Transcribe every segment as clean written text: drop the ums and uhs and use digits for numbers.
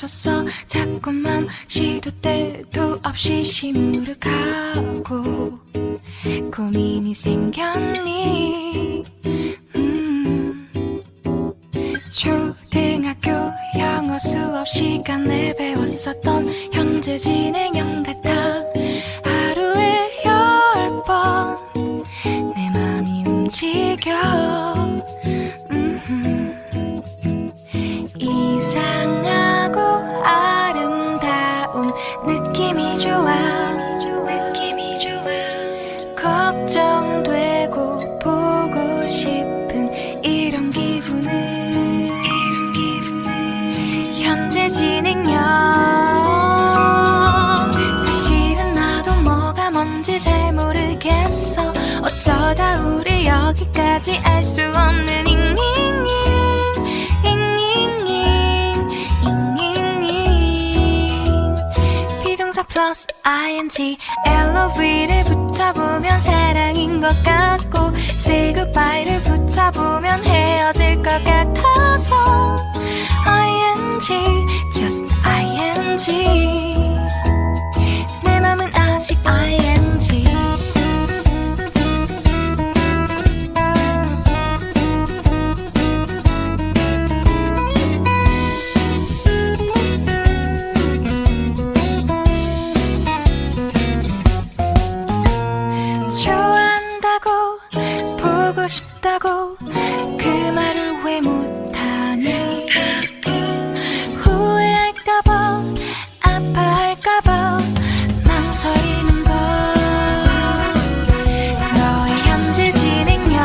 멀어졌어. 자꾸만 시도 때도 없이 시무룩하고 고민이 생겼니. 초등학교 영어 수업 시간에 배웠었던 현재 진행형 같아. 하루에 10번 내 맘이 움직여. 이상하고 아름다운 느낌이 좋아. 걱정되고 보고 싶은 이런 기분은 현재 진행형. 사실은 나도 뭐가 뭔지 잘 모르겠어. 어쩌다 우리 여기까지 알 수 없는 비동사 플러스 ing LOV를 붙여보면 사랑인 것 같고 say goodbye를 붙여보면 헤어질 것 같아서 ing just ing 내 맘은 아직 ing. 보고 싶다고 그 말을 왜 못하니. 후회할까봐 아파할까봐 망설이는 걸. 너의 현재 진행형.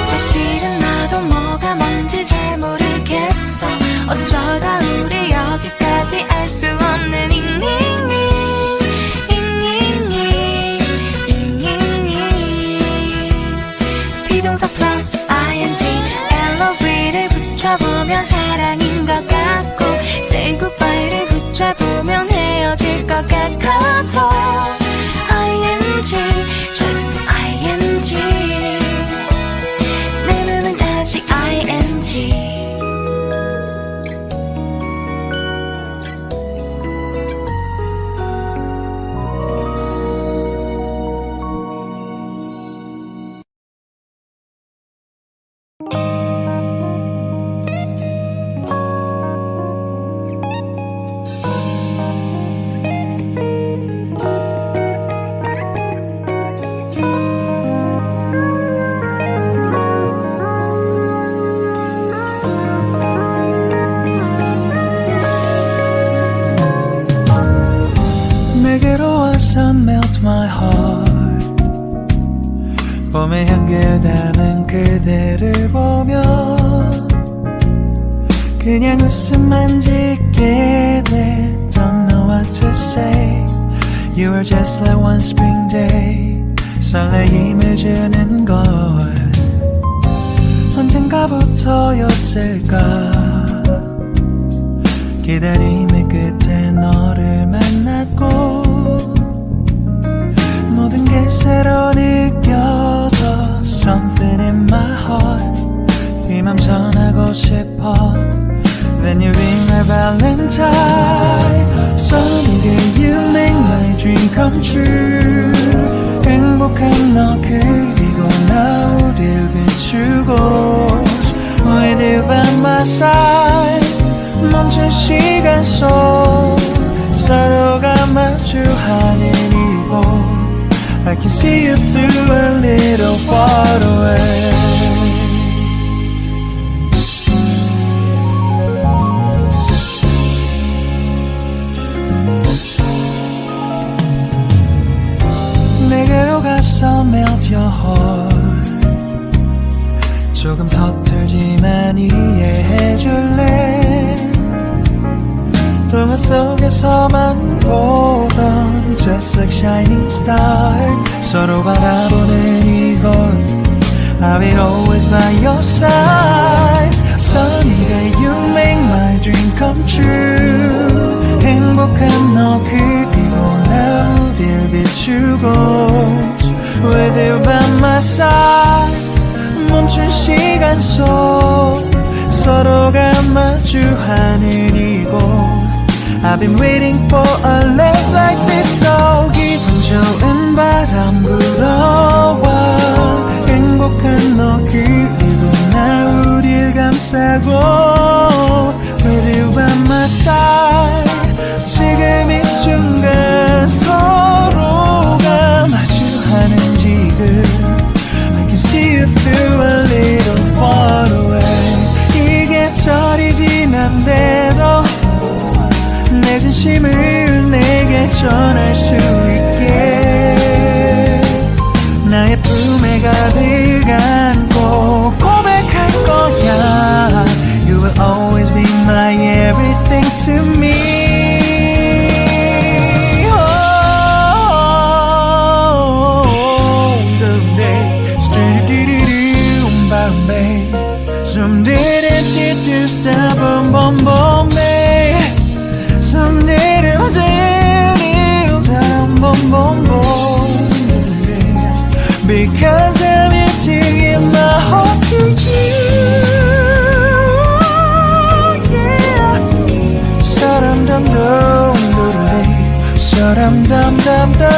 사실은 나도 뭐가 뭔지 잘 모르겠어. 어쩌다 우리 여기까지 알 수 없는 비동사 플러스 ing LOV를 붙여보면 사랑인 것 같고 say goodbye를 붙여보면 헤어질 것 같아서 ing just ing 내 맘은 아직 ing. Melt my heart. 봄의 향기를 담은 그대를 보며 그냥 웃음만 짓게 돼. Don't know what to say. You were just like one spring day. 설레임을 주는 걸. 언젠가부터였을까. 기다림의 끝에 너를 만났고 모든 게 새로 느껴져. Something in my heart. 이 맘 전하고 싶어. When you ring my valentine. Sunny day you make my dream come true. 행복한 너 그리고 나 우릴 비추고 With you by my side. 멈춘 시간 속 서로가 마주하는 이곳 I can see you through a little far away. 내게로 가서 melt your heart. 조금 서툴지만 이해해줄래. 동화 속에서만 보던 Just like shining star. 서로 바라보는 이곳 I will always by your side. Sunny day you make my dream come true. 행복한 너 그리고 나 우릴 비추고 With you by my side. 멈춘 시간 속 서로가 마주하는 이곳 I've been waiting for a love like this so 기분 좋은 바람 불어와 행복한 너 그리고 나 우릴 감싸고 With you by my side 지금 이 순간 서로가 마주하는 지금 I can see you through a little far away 이게 절이 지난데도 내 진심을 내게 전할 수 있게 나의 품에 가득 안고 고백할 거야 You will always be my everything to me Someday, stop, boom, boom, boom, someday, boom, boom, boom, because I'm giving my heart to you, yeah. Dum dum dum dum dum dum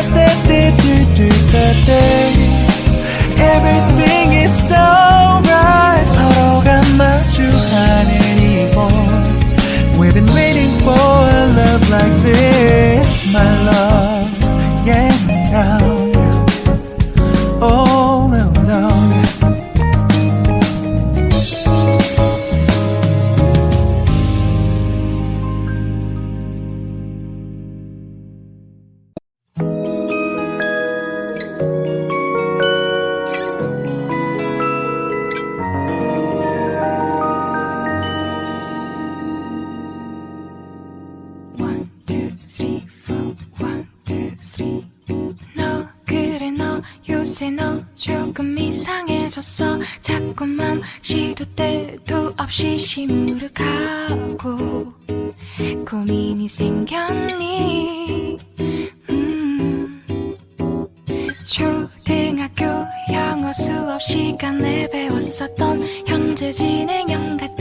Everything is so right. 서로가 마주하는 이곳. We've been waiting for a love like this, my love. Yeah, oh no, no. 자꾸만 시도 때도 없이 시무룩하고 고민이 생겼니 초등학교 영어 수업 시간에 배웠었던 현재 진행형 같은